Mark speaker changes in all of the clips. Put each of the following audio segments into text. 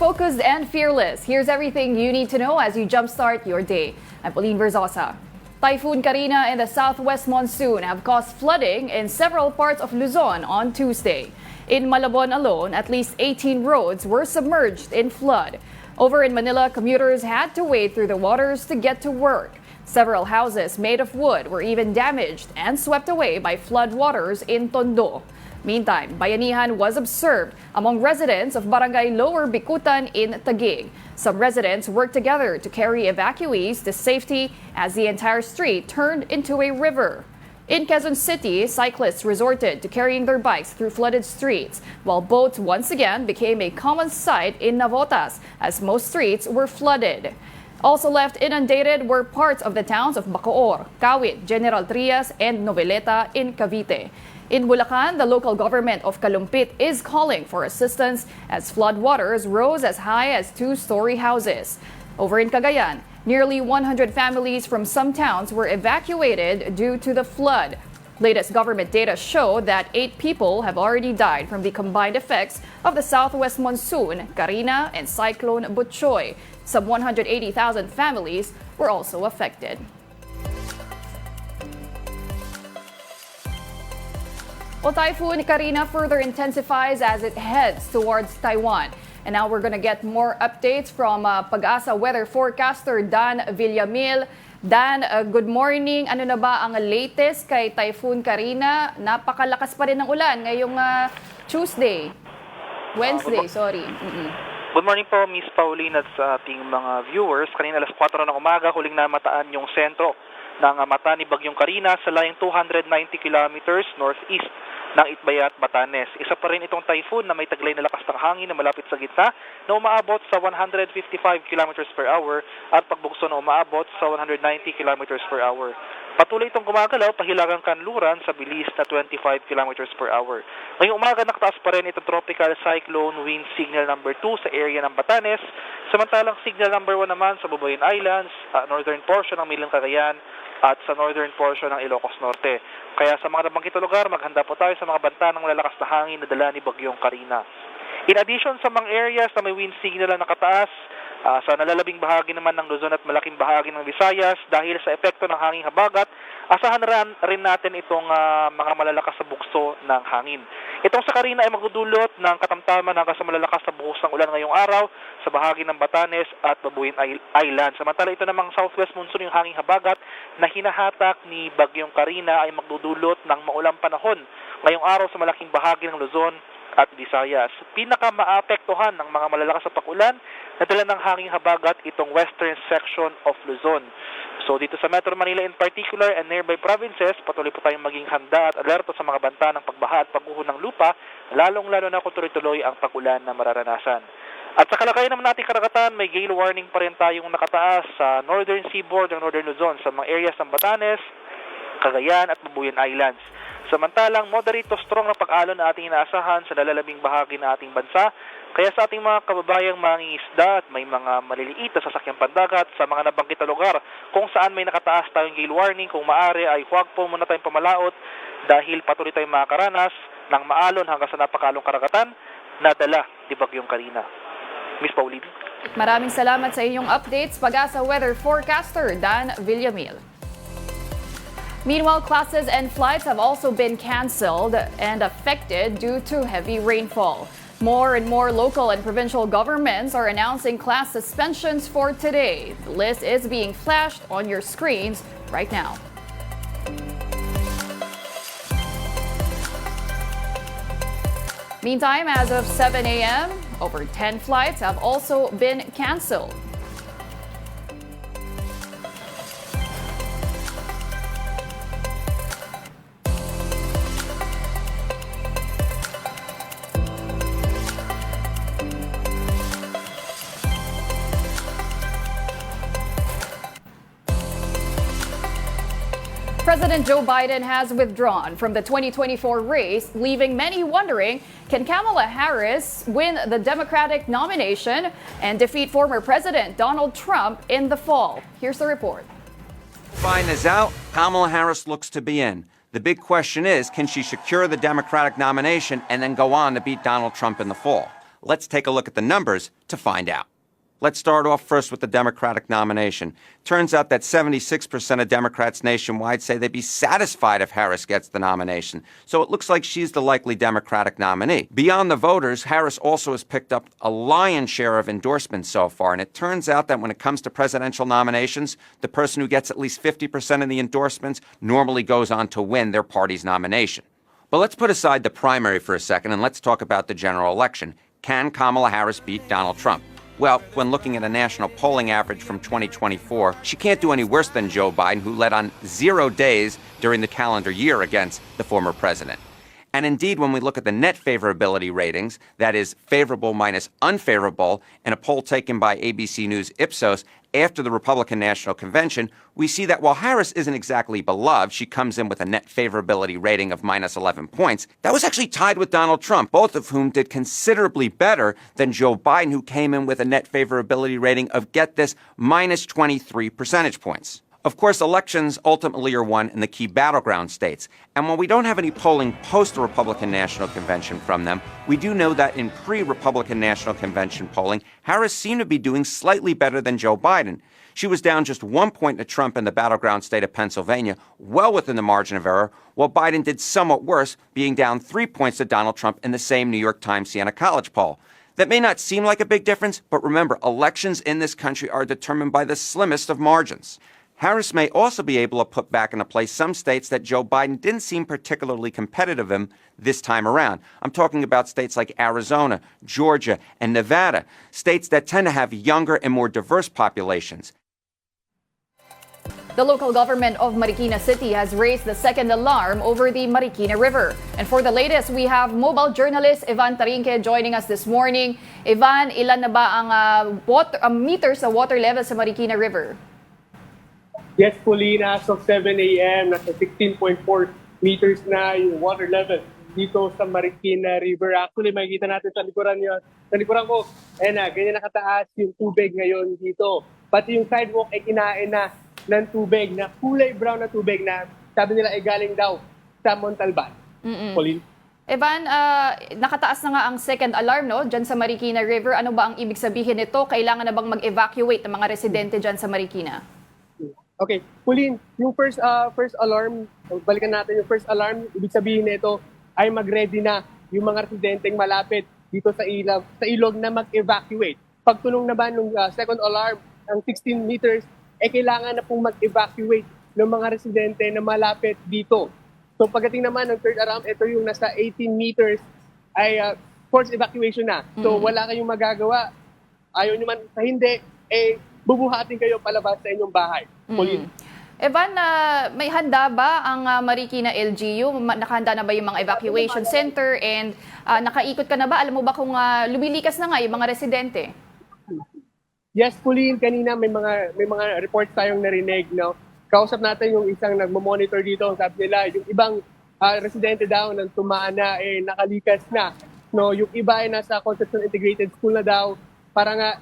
Speaker 1: focused and fearless. Here's everything you need to know as you jumpstart your day. I'm Pauline Verzosa. Typhoon Carina and the southwest monsoon have caused flooding in several parts of Luzon on Tuesday. In Malabon alone, at least 18 roads were submerged in flood. Over in Manila, commuters had to wade through the waters to get to work. Several houses made of wood were even damaged and swept away by flood waters in Tondo. Meantime, bayanihan was observed among residents of Barangay Lower Bikutan in Taguig. Some residents worked together to carry evacuees to safety as the entire street turned into a river. In Quezon City, cyclists resorted to carrying their bikes through flooded streets, while boats once again became a common sight in Navotas as most streets were flooded. Also left inundated were parts of the towns of Bacoor, Kawit, General Trias, and Noveleta in Cavite. In Bulacan, the local government of Kalumpit is calling for assistance as floodwaters rose as high as two-story houses. Over in Cagayan, nearly 100 families from some towns were evacuated due to the flood. Latest government data show that 8 people have already died from the combined effects of the southwest monsoon, Carina, and cyclone Butchoy. Some 180,000 families were also affected. Well, Typhoon Carina further intensifies as it heads towards Taiwan. And now we're going to get more updates from Pag-asa weather forecaster Dan Villamil. Dan, good morning. Ano na ba ang latest kay Typhoon Carina? Napakalakas pa rin ng ulan ngayong Wednesday.
Speaker 2: Good morning po, Miss Pauline at sa ating mga viewers. Kanina alas 4 ng umaga, huling namataan yung sentro ng mata ni Bagyong Carina sa layong 290 kilometers northeast ng Itbayat, Batanes. Isa pa rin itong typhoon na may taglay na lakas ng hangin na malapit sa gitna na umaabot sa 155 kilometers per hour at pagbugso na umaabot sa 190 kilometers per hour. Patuloy itong gumagalaw pahilagang kanluran sa bilis na 25 kilometers per hour. Ngayong umaga nakataas pa rin itong tropical cyclone wind signal number 2 sa area ng Batanes, samantalang signal number 1 naman sa Bubuyan Islands, northern portion ng Milang Cagayan at sa northern portion ng Ilocos Norte. Kaya sa mga nabanggit na lugar, maghanda po tayo sa mga banta ng malalakas na hangin na dala ni Bagyong Carina. In addition sa mga areas na may wind signal na nakataas, sa nalalabing bahagi naman ng Luzon at malaking bahagi ng Visayas, dahil sa epekto ng hanging habagat, asahan rin natin itong mga malalakas na bugso ng hangin. Itong sa Carina ay magdudulot ng katamtaman hanggang sa malalakas na buhos ng ulan ngayong araw sa bahagi ng Batanes at Babuyan Island. Samantala ito namang southwest monsoon yung hanging habagat na hinahatak ni Bagyong Carina ay magdudulot ng maulang panahon ngayong araw sa malaking bahagi ng Luzon at Visayas. Pinaka-maapektuhan ng mga malalakas na pakulan na dala ng hanging habagat itong western section of Luzon. So dito sa Metro Manila in particular and nearby provinces, patuloy po tayong maging handa at alerto sa mga banta ng pagbaha at pagguho ng lupa, lalong-lalo na kung tuloy-tuloy ang pagulan na mararanasan. At sa kalakayan naman nating karagatan, may gale warning pa rin tayong nakataas sa northern seaboard ng northern Luzon sa mga areas ng Batanes, Cagayan at Bubuyan Islands. Samantalang moderate to strong na pag-alon na ating inaasahan sa nalalabing bahagi ng ating bansa. Kaya sa ating mga kababayang mangingisda at may mga maliliit na sasakyang pandagat sa mga nabanggit na lugar kung saan may nakataas tayong gale warning, kung maaari ay huwag po muna tayong pamalaot dahil patuloy tayong makakaranas ng maalon hanggang sa napakalong karagatan na dala ni Bagyong Carina. Miss Pauline.
Speaker 1: Maraming salamat sa inyong updates, Pag-asa weather forecaster Dan Villamil. Meanwhile, classes and flights have also been canceled and affected due to heavy rainfall. More and more local and provincial governments are announcing class suspensions for today. The list is being flashed on your screens right now. Meantime, as of 7 a.m., over 10 flights have also been canceled. President Joe Biden has withdrawn from the 2024 race, leaving many wondering, can Kamala Harris win the Democratic nomination and defeat former President Donald Trump in the fall? Here's the report.
Speaker 3: Biden is out. Kamala Harris looks to be in. The big question is, can she secure the Democratic nomination and then go on to beat Donald Trump in the fall? Let's take a look at the numbers to find out. Let's start off first with the Democratic nomination. Turns out that 76% of Democrats nationwide say they'd be satisfied if Harris gets the nomination. So it looks like she's the likely Democratic nominee. Beyond the voters, Harris also has picked up a lion's share of endorsements so far. And it turns out that when it comes to presidential nominations, the person who gets at least 50% of the endorsements normally goes on to win their party's nomination. But let's put aside the primary for a second and let's talk about the general election. Can Kamala Harris beat Donald Trump? Well, when looking at a national polling average from 2024, she can't do any worse than Joe Biden, who led on 0 days during the calendar year against the former president. And indeed, when we look at the net favorability ratings, that is favorable minus unfavorable, in a poll taken by ABC News Ipsos after the Republican National Convention, we see that while Harris isn't exactly beloved, she comes in with a net favorability rating of minus 11 points. That was actually tied with Donald Trump, both of whom did considerably better than Joe Biden, who came in with a net favorability rating of, get this, minus 23 percentage points. Of course, elections ultimately are won in the key battleground states. And while we don't have any polling post the Republican National Convention from them, we do know that in pre-Republican National Convention polling, Harris seemed to be doing slightly better than Joe Biden. She was down just 1 point to Trump in the battleground state of Pennsylvania, well within the margin of error, while Biden did somewhat worse, being down 3 points to Donald Trump in the same New York Times Siena College poll. That may not seem like a big difference, but remember, elections in this country are determined by the slimmest of margins. Harris may also be able to put back into place some states that Joe Biden didn't seem particularly competitive in this time around. I'm talking about states like Arizona, Georgia, and Nevada, states that tend to have younger and more diverse populations.
Speaker 1: The local government of Marikina City has raised the second alarm over the Marikina River. And for the latest, we have mobile journalist Ivan Tarinque joining us this morning. Ivan, ilan na ba ang meters sa water level sa Marikina River?
Speaker 4: Yes, Paulina, as of 7 a.m., nasa 16.4 meters na yung water level dito sa Marikina River. Actually, makikita natin sa likuran ko, ganyan nakataas yung tubig ngayon dito. Pati yung sidewalk ay kinain na ng tubig, na kulay brown na tubig na sabi nila ay galing daw sa Montalban. Paulina?
Speaker 1: Evan, nakataas na nga ang second alarm dyan sa Marikina River. Ano ba ang ibig sabihin nito? Kailangan na bang mag-evacuate ng mga residente dyan sa Marikina?
Speaker 4: Okay, Pauline, yung first alarm, balikan natin yung first alarm, ibig sabihin nito ay mag-ready na yung mga residenteng malapit dito sa ilog na mag-evacuate. Pagtulong naman ng second alarm, ang 16 meters, kailangan na pong mag-evacuate ng mga residente na malapit dito. So pagdating naman ng third alarm, ito yung nasa 18 meters ay forced evacuation na. So wala kayong magagawa. Ayaw nyo man sa hindi, bubuhatin kayo palabas sa inyong bahay.
Speaker 1: Evan, may handa ba ang Marikina LGU? Nakahanda na ba yung mga evacuation center? And nakaikot ka na ba? Alam mo ba kung lumilikas na nga yung mga residente?
Speaker 4: Yes, Pauline, kanina may mga reports tayong narinig. No? Kausap natin yung isang nagmo-monitor dito. Sabi nila, yung ibang residente daw ng Tumana nakalikas na. No? Yung iba ay nasa Concepcion Integrated School na daw. Parang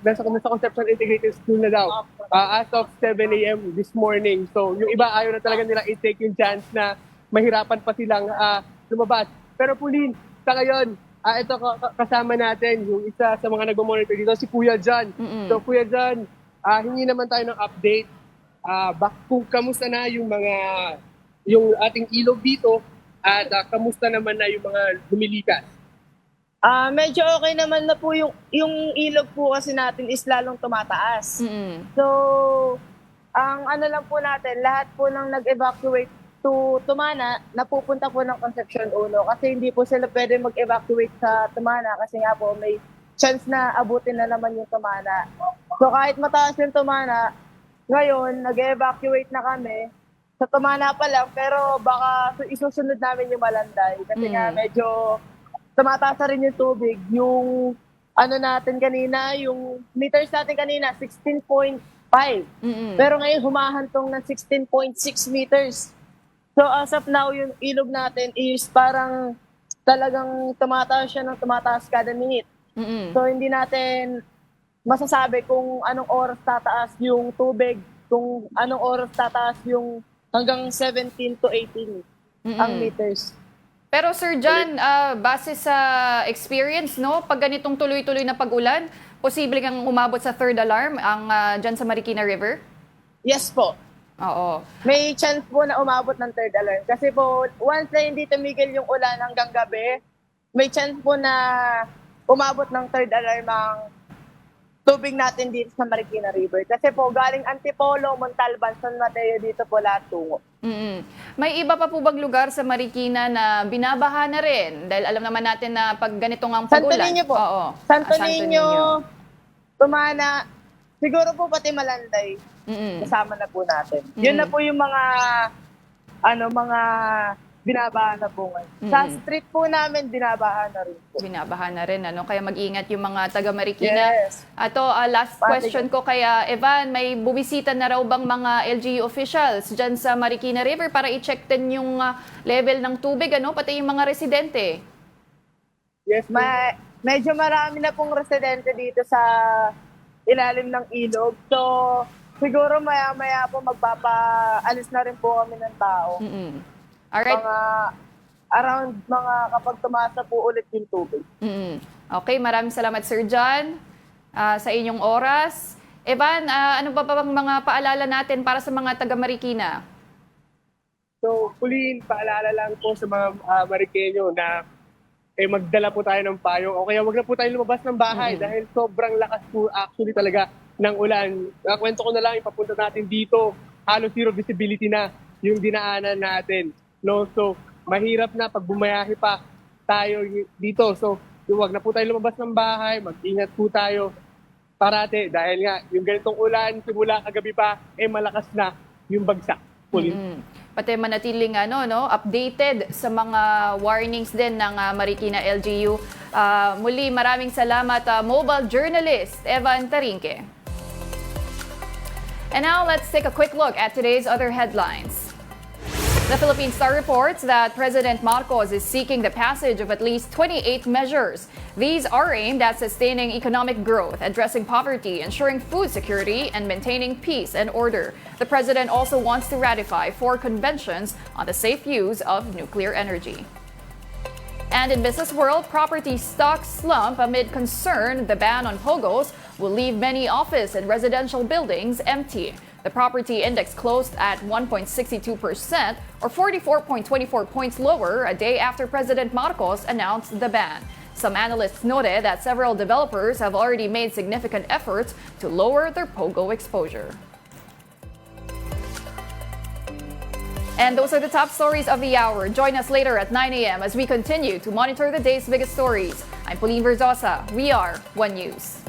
Speaker 4: nasa Concepcion Integrated School na daw as of 7 a.m. this morning. So, yung iba ayaw na talaga nila i-take yung chance na mahirapan pa silang lumabas. Pero Pauline, sa ngayon, ito kasama natin yung isa sa mga nagmo-monitor dito, si Kuya John. So, Kuya John, hingi naman tayo ng update. Kung kamusta na yung ating ilog dito at kamusta naman na yung mga lumilikas.
Speaker 5: Medyo okay naman na po yung ilog po kasi natin is lalong tumataas. So, ang ano lang po natin, lahat po ng nag-evacuate to Tumana, napupunta po ng Concepcion 1 kasi hindi po sila pwede mag-evacuate sa Tumana kasi nga po may chance na abutin na naman yung Tumana. So, kahit mataas yung Tumana, ngayon, nag-evacuate na kami sa Tumana pa lang pero baka isusunod namin yung Malanday kasi nga medyo tumataas na rin yung tubig. Yung ano natin kanina, yung meters natin kanina, 16.5. Pero ngayon humahantong ng 16.6 meters. So as of now, yung ilog natin is parang talagang tumataas siya ng tumataas kada minute. So hindi natin masasabi kung anong oras tataas yung tubig, kung anong oras tataas yung hanggang 17 to 18 ang meters.
Speaker 1: Pero Sir John, base sa experience, no, pag ganitong tuloy-tuloy na pag-ulan, posible kang umabot sa third alarm ang dyan sa Marikina River?
Speaker 5: Yes po.
Speaker 1: Oo.
Speaker 5: May chance po na umabot ng third alarm. Kasi po, once na hindi tumigil yung ulan hanggang gabi, may chance po na umabot ng third alarm ang tubig natin dito sa Marikina River. Kasi po, galing Antipolo, Montalban, San Mateo, dito po lahat tungo.
Speaker 1: May iba pa po bang lugar sa Marikina na binabaha na rin? Dahil alam naman natin na pag ganitong ang
Speaker 5: Santo
Speaker 1: pag-ulan.
Speaker 5: Niño po.
Speaker 1: Oo.
Speaker 5: Santo Niño, Tumana, siguro po pati Malanday. Kasama na po natin. Yun na po yung mga binabahan na po ngayon. Sa street po namin, binabahan na rin po.
Speaker 1: Binabaha na rin, ano? Kaya mag-ingat yung mga taga Marikina.
Speaker 5: Yes.
Speaker 1: Ato, last question ko kaya, Evan, may bumisita na raw bang mga LGU officials dyan sa Marikina River para i-check din yung level ng tubig, ano? Pati yung mga residente.
Speaker 4: Yes,
Speaker 5: Medyo marami na pong residente dito sa ilalim ng ilog. So, siguro maya-maya po magpapaalis na rin po kami ng tao.
Speaker 1: Alright.
Speaker 5: Kapag tumasa po ulit yung tubig.
Speaker 1: Okay, maraming salamat Sir John sa inyong oras. Evan, ano pa bang mga paalala natin para sa mga taga Marikina?
Speaker 4: So, Pauline, paalala lang po sa mga Marikeño na magdala po tayo ng payong o kaya wag na po tayo lumabas ng bahay dahil sobrang lakas po actually talaga ng ulan. Kwento ko na lang, ipapunta natin dito, halos zero visibility na yung dinaanan natin. No? So, mahirap na pag bumayahe pa tayo dito. So, wag na po tayo lumabas ng bahay, mag-ingat po tayo parate dahil nga yung ganitong ulan simula kagabi pa malakas na yung bagsak.
Speaker 1: Pati manatiling updated sa mga warnings din ng Marikina LGU. Muli maraming salamat mobile journalist Evan Tarinque. And now let's take a quick look at today's other headlines. The Philippine Star reports that President Marcos is seeking the passage of at least 28 measures. These are aimed at sustaining economic growth, addressing poverty, ensuring food security, and maintaining peace and order. The president also wants to ratify 4 conventions on the safe use of nuclear energy. And in business world, property stocks slump amid concern the ban on POGOs will leave many office and residential buildings empty. The property index closed at 1.62%, or 44.24 points lower a day after President Marcos announced the ban. Some analysts noted that several developers have already made significant efforts to lower their POGO exposure. And those are the top stories of the hour. Join us later at 9 a.m. as we continue to monitor the day's biggest stories. I'm Pauline Verzosa. We are One News.